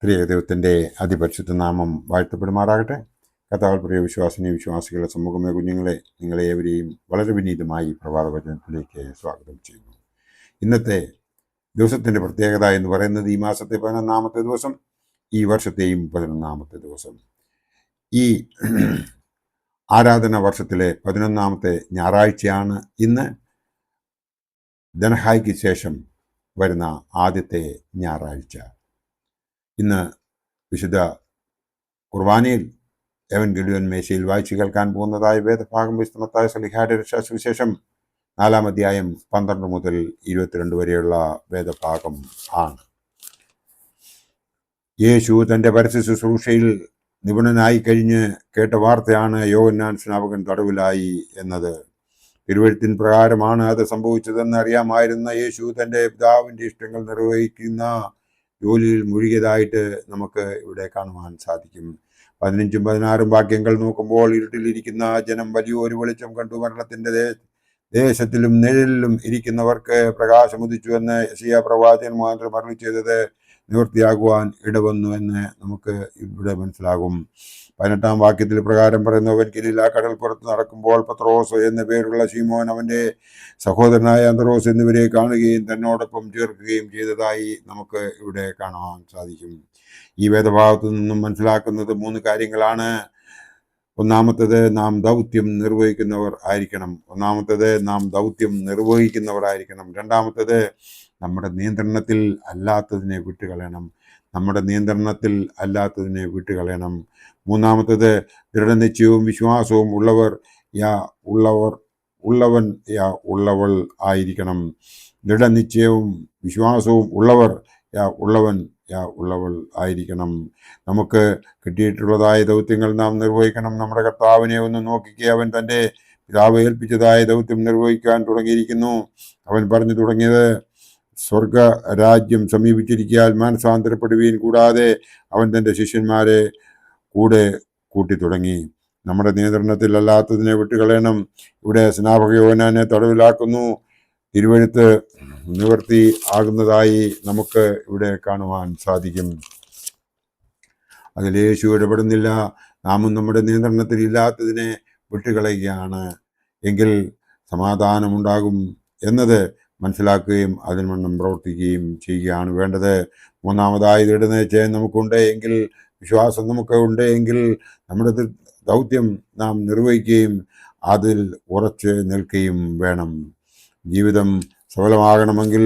പ്രിയ ദൈവത്തിൻ്റെ അതിപരിശുദ്ധ നാമം വാഴ്ത്തപ്പെടുമാറാകട്ടെ. കർത്താവിൽ പ്രിയ വിശ്വാസികളെ സമൂഹമേ കുഞ്ഞുങ്ങളെ, നിങ്ങളെ ഏവരെയും വളരെ വിനീതമായി പ്രഭാത വചനത്തിലേക്ക് സ്വാഗതം ചെയ്യുന്നു. ഇന്നത്തെ ദിവസത്തിൻ്റെ പ്രത്യേകത എന്ന് പറയുന്നത് ഈ മാസത്തെ 11-ാമത്തെ ദിവസം, ഈ വർഷത്തെയും 11-ാമത്തെ ദിവസം. ഈ ആരാധന വർഷത്തിലെ 11-ാമത്തെ ഞായറാഴ്ചയാണ് ഇന്ന്. ധനഹായ്ക്ക് ശേഷം വരുന്ന ആദ്യത്തെ ഞായറാഴ്ച. ഇന്ന് വിശുദ്ധ കുർബാനയിൽ എവൻഗേലിയോൻ മേശയിൽ വായിച്ചു കേൾക്കാൻ പോകുന്നതായ വേദഭാഗം വിശുദ്ധ മത്തായി ശ്ലീഹായുടെ സുവിശേഷം 4-ാം അധ്യായം 12 മുതൽ 22 വരെയുള്ള വേദഭാഗം ആണ്. യേശു തൻ്റെ പരസ്യ ശുശ്രൂഷയിൽ നിപുണനായി കഴിഞ്ഞ് കേട്ട വാർത്തയാണ് യോഹന്നാൻ സ്നാപകൻ തടവിലായി എന്നത്. തിരുവെഴുത്തിൻ പ്രകാരമാണ് അത് സംഭവിച്ചതെന്ന് അറിയാമായിരുന്ന യേശു തൻ്റെ പിതാവിൻ്റെ ഇഷ്ടങ്ങൾ നിർവഹിക്കുന്ന ജോലിയിൽ മുഴുകിയതായിട്ട് നമുക്ക് ഇവിടെ കാണുവാൻ സാധിക്കും. 15-16 വാക്യങ്ങൾ നോക്കുമ്പോൾ, ഇരുട്ടിലിരിക്കുന്ന ജനം വലിയൊരു വെളിച്ചം കണ്ടു. മരണത്തിൻ്റെ ദേശത്തിലും നിഴലിലും ഇരിക്കുന്നവർക്ക് പ്രകാശം ഉദിച്ചു എന്ന് യെശയ്യാ പ്രവാചകൻ മുഖാന്തരം അരുളി ചെയ്തത് നിവൃത്തിയാകുവാൻ ഇടവന്നു എന്ന് നമുക്ക് ഇവിടെ മനസ്സിലാകും. 18-ാം വാക്യത്തിൽ പ്രകാരം പറയുന്നവൻ ഗലീലാ കടൽപ്പുറത്ത് നടക്കുമ്പോൾ പത്രോസ് എന്ന പേരുള്ള ശീമോൻ അവൻ്റെ സഹോദരനായ അന്ത്രോസ് എന്നിവരെ കാണുകയും തന്നോടൊപ്പം ചേർക്കുകയും ചെയ്തതായി നമുക്ക് ഇവിടെ കാണാൻ സാധിക്കും. ഈ വേദഭാഗത്തു നിന്നും മനസ്സിലാക്കുന്നത് 3 കാര്യങ്ങളാണ്. ഒന്നാമത്തേത്, നാം ദൗത്യം നിർവഹിക്കുന്നവർ ആയിരിക്കണം. രണ്ടാമത്തേത്, നമ്മുടെ നിയന്ത്രണത്തിൽ അല്ലാത്തതിനെ വിട്ടുകളയണം. മൂന്നാമത്തേത്, ദൃഢനിശ്ചയവും വിശ്വാസവും ഉള്ളവൾ ആയിരിക്കണം. ഉള്ളവൾ ആയിരിക്കണം. നമുക്ക് കിട്ടിയിട്ടുള്ളതായ ദൗത്യങ്ങൾ നാം നിർവഹിക്കണം. നമ്മുടെ കർത്താവിനെ ഒന്ന് നോക്കിക്കേ. അവൻ തൻ്റെ പിതാവ് ഏൽപ്പിച്ചതായ ദൗത്യം നിർവഹിക്കാൻ തുടങ്ങിയിരിക്കുന്നു. അവൻ പറഞ്ഞു തുടങ്ങിയത്, സ്വർഗ രാജ്യം സമീപിച്ചിരിക്കാൻ മാനസാന്തരപ്പെടുവീൻ. കൂടാതെ അവൻ തൻ്റെ ശിഷ്യന്മാരെ കൂടെ കൂട്ടി തുടങ്ങി. നമ്മുടെ നിയന്ത്രണത്തിൽ അല്ലാത്തതിനെ വിട്ടുകളയണം. ഇവിടെ സ്നാപക യോഹന്നാനെ തടവിലാക്കുന്നു. തിരുവെഴുത്ത് നിവൃത്തി ആകുന്നതായി നമുക്ക് ഇവിടെ കാണുവാൻ സാധിക്കും. അതിൽ യേശു ഇടപെടുന്നില്ല. നാമും നമ്മുടെ നിയന്ത്രണത്തിൽ ഇല്ലാത്തതിനെ വിട്ടുകളയുകയാണ് എങ്കിൽ സമാധാനമുണ്ടാകും എന്നത് മനസ്സിലാക്കുകയും അതിനുവണ്ണം പ്രവർത്തിക്കുകയും ചെയ്യുകയാണ് വേണ്ടത്. മൂന്നാമതായി, ദൃഢനിശ്ചയം നമുക്കുണ്ട് എങ്കിൽ, വിശ്വാസം നമുക്ക് ഉണ്ട് എങ്കിൽ, നമ്മുടെ ദൗത്യം നാം നിർവഹിക്കുകയും അതിൽ ഉറച്ച് നിൽക്കുകയും വേണം. ജീവിതം സഫലമാകണമെങ്കിൽ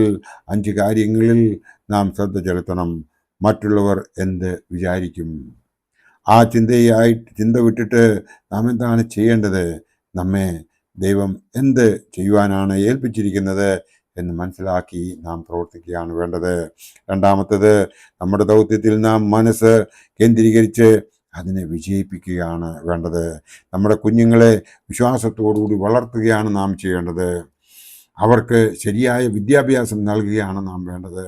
5 കാര്യങ്ങളിൽ നാം ശ്രദ്ധ ചെലുത്തണം. മറ്റുള്ളവർ എന്ത് വിചാരിക്കും? ആ ചിന്ത വിട്ടിട്ട് നാം എന്താണ് ചെയ്യേണ്ടത്? നമ്മെ ദൈവം എന്ത് ചെയ്യുവാനാണ് ഏൽപ്പിച്ചിരിക്കുന്നത് എന്ന് മനസ്സിലാക്കി നാം പ്രവർത്തിക്കുകയാണ് വേണ്ടത്. രണ്ടാമത്തേത്, നമ്മുടെ ദൗത്യത്തിൽ നാം മനസ്സ് കേന്ദ്രീകരിച്ച് അതിനെ വിജയിപ്പിക്കുകയാണ് വേണ്ടത്. നമ്മുടെ കുഞ്ഞുങ്ങളെ വിശ്വാസത്തോടുകൂടി വളർത്തുകയാണ് നാം ചെയ്യേണ്ടത്. അവർക്ക് ശരിയായ വിദ്യാഭ്യാസം നൽകുകയാണ് നാം വേണ്ടത്.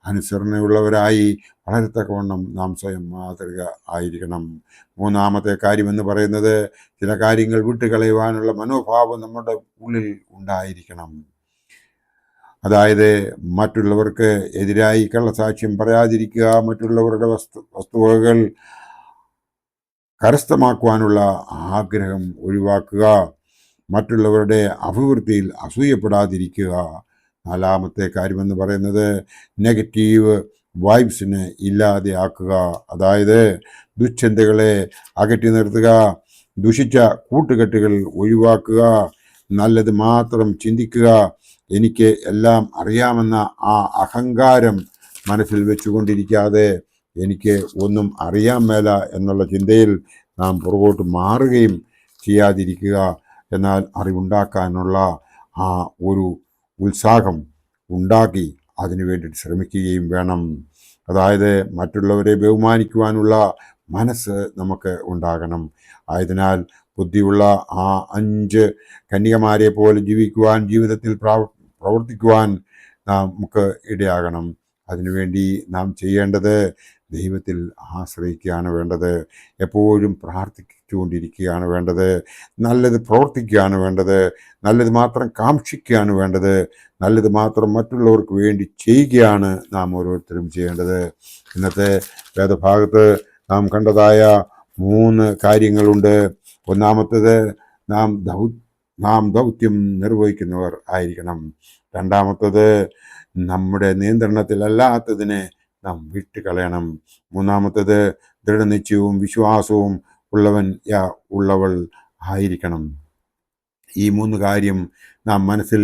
അനുസരണയുള്ളവരായി വളരത്തക്കവണ്ണം നാം സ്വയം മാതൃക ആയിരിക്കണം. മൂന്നാമത്തെ കാര്യമെന്ന് പറയുന്നത്, ചില കാര്യങ്ങൾ വിട്ടുകളയുവാനുള്ള മനോഭാവം നമ്മുടെ ഉള്ളിൽ ഉണ്ടായിരിക്കണം. അതായത്, മറ്റുള്ളവർക്ക് എതിരായി കള്ളസാക്ഷ്യം പറയാതിരിക്കുക, മറ്റുള്ളവരുടെ വസ്തുവകകൾ കരസ്ഥമാക്കുവാനുള്ള ആഗ്രഹം ഒഴിവാക്കുക, മറ്റുള്ളവരുടെ അഭിവൃദ്ധിയിൽ അസൂയപ്പെടാതിരിക്കുക. 4-ാമത്തെ കാര്യമെന്ന് പറയുന്നത്, നെഗറ്റീവ് വൈബ്സിനെ ഇല്ലാതെയാക്കുക. അതായത്, ദുശ്ചിന്തകളെ അകറ്റി നിർത്തുക, ദുഷിച്ച കൂട്ടുകെട്ടുകൾ ഒഴിവാക്കുക, നല്ലത് മാത്രം ചിന്തിക്കുക. എനിക്ക് എല്ലാം അറിയാമെന്ന ആ അഹങ്കാരം മനസ്സിൽ വെച്ചുകൊണ്ടിരിക്കാതെ എനിക്ക് ഒന്നും അറിയാൻ മേല എന്നുള്ള ചിന്തയിൽ നാം പുറകോട്ട് മാറുകയും ചെയ്യാതിരിക്കുക. എന്നാൽ അറിവുണ്ടാക്കാനുള്ള ആ ഒരു ഉത്സാഹം ഉണ്ടാക്കി അതിനു വേണ്ടിയിട്ട് ശ്രമിക്കുകയും വേണം. അതായത്, മറ്റുള്ളവരെ ബഹുമാനിക്കുവാനുള്ള മനസ്സ് നമുക്ക് ഉണ്ടാകണം. ആയതിനാൽ ബുദ്ധിയുള്ള ആ 5 കന്യകമാരെ പോലെ ജീവിതത്തിൽ പ്രവർത്തിക്കുവാൻ നമുക്ക് ഇടയാകണം. അതിനുവേണ്ടി നാം ചെയ്യേണ്ടത് ദൈവത്തിൽ ആശ്രയിക്കുകയാണ് വേണ്ടത്. എപ്പോഴും പ്രാർത്ഥിച്ചുകൊണ്ടിരിക്കുകയാണ് വേണ്ടത്. നല്ലത് പ്രവർത്തിക്കുകയാണ് വേണ്ടത്. നല്ലത് മാത്രം കാക്ഷിക്കുകയാണ് വേണ്ടത്. നല്ലത് മാത്രം മറ്റുള്ളവർക്ക് വേണ്ടി ചെയ്യുകയാണ് നാം ഓരോരുത്തരും ചെയ്യേണ്ടത്. ഇന്നത്തെ വേദഭാഗത്ത് നാം കണ്ടതായ 3 കാര്യങ്ങളുണ്ട്. ഒന്നാമത്തേത് നാം ദൗത്യം നിർവഹിക്കുന്നവർ ആയിരിക്കണം. രണ്ടാമത്തത് നമ്മുടെ നിയന്ത്രണത്തിലല്ലാത്തതിനെ നാം വിട്ടുകളയണം. മൂന്നാമത്തത് ദൃഢനിശ്ചയവും വിശ്വാസവും ഉള്ളവൾ ആയിരിക്കണം. ഈ 3 കാര്യം നാം മനസ്സിൽ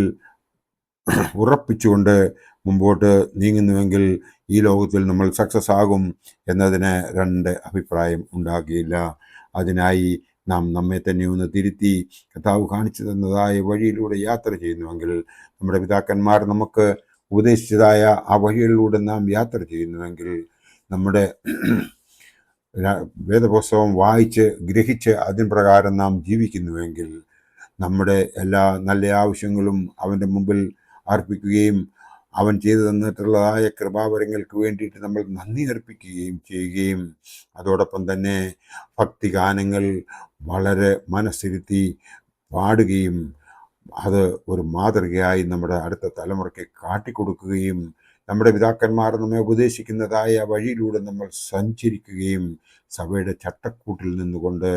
ഉറപ്പിച്ചുകൊണ്ട് മുമ്പോട്ട് നീങ്ങുന്നുവെങ്കിൽ ഈ ലോകത്തിൽ നമ്മൾ സക്സസ് ആകും എന്നതിന് 2 അഭിപ്രായം ഉണ്ടാകുകയില്ല. അതിനായി നാം നമ്മെ തന്നെ ഒന്ന് തിരുത്തി കർത്താവ് കാണിച്ചു തന്നതായ വഴിയിലൂടെ യാത്ര ചെയ്യുന്നുവെങ്കിൽ, നമ്മുടെ പിതാക്കന്മാർ നമുക്ക് ഉപദേശിച്ചതായ ആ വഴികളിലൂടെ നാം യാത്ര ചെയ്യുന്നുവെങ്കിൽ, നമ്മുടെ വേദപുസ്തകം വായിച്ച് ഗ്രഹിച്ച് അതിന് പ്രകാരം നാം ജീവിക്കുന്നുവെങ്കിൽ, നമ്മുടെ എല്ലാ നല്ല ആവശ്യങ്ങളും അവൻ്റെ മുമ്പിൽ അർപ്പിക്കുകയും അവൻ ചെയ്തു തന്നിട്ടുള്ളതായ കൃപാവരങ്ങൾക്ക് വേണ്ടിയിട്ട് നമ്മൾ നന്ദി അർപ്പിക്കുകയും ചെയ്യുകയും, അതോടൊപ്പം തന്നെ ഭക്തിഗാനങ്ങൾ വളരെ മനസ്സിരുത്തി പാടുകയും അത് ഒരു മാതൃകയായി നമ്മുടെ അടുത്ത തലമുറയ്ക്ക് കാട്ടിക്കൊടുക്കുകയും, നമ്മുടെ പിതാക്കന്മാർ നമ്മെ ഉപദേശിക്കുന്നതായ വഴിയിലൂടെ നമ്മൾ സഞ്ചരിക്കുകയും, സഭയുടെ ചട്ടക്കൂട്ടിൽ നിന്നുകൊണ്ട്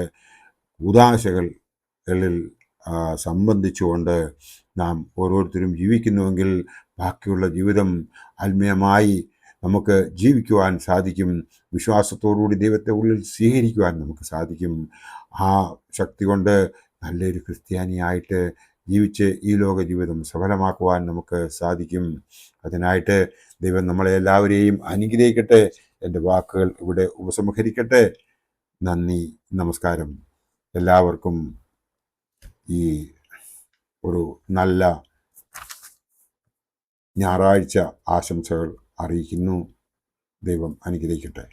ഉദാശകളിൽ സംബന്ധിച്ചുകൊണ്ട് നാം ഓരോരുത്തരും ജീവിക്കുന്നുവെങ്കിൽ, ബാക്കിയുള്ള ജീവിതം ആത്മീയമായി നമുക്ക് ജീവിക്കുവാൻ സാധിക്കും. വിശ്വാസത്തോടുകൂടി ദൈവത്തെ ഉള്ളിൽ സ്വീകരിക്കുവാൻ നമുക്ക് സാധിക്കും. ആ ശക്തി കൊണ്ട് നല്ലൊരു ക്രിസ്ത്യാനിയായിട്ട് ജീവിച്ച് ഈ ലോക ജീവിതം സഫലമാക്കുവാൻ നമുക്ക് സാധിക്കും. അതിനായിട്ട് ദൈവം നമ്മളെ എല്ലാവരെയും അനുഗ്രഹിക്കട്ടെ. എൻ്റെ വാക്കുകൾ ഇവിടെ ഉപസംഹരിക്കട്ടെ. നന്ദി, നമസ്കാരം. എല്ലാവർക്കും ഈ ഒരു നല്ല ഞായറാഴ്ച ആശംസകൾ അറിയിക്കുന്നു. ദൈവം അനുഗ്രഹിക്കട്ടെ.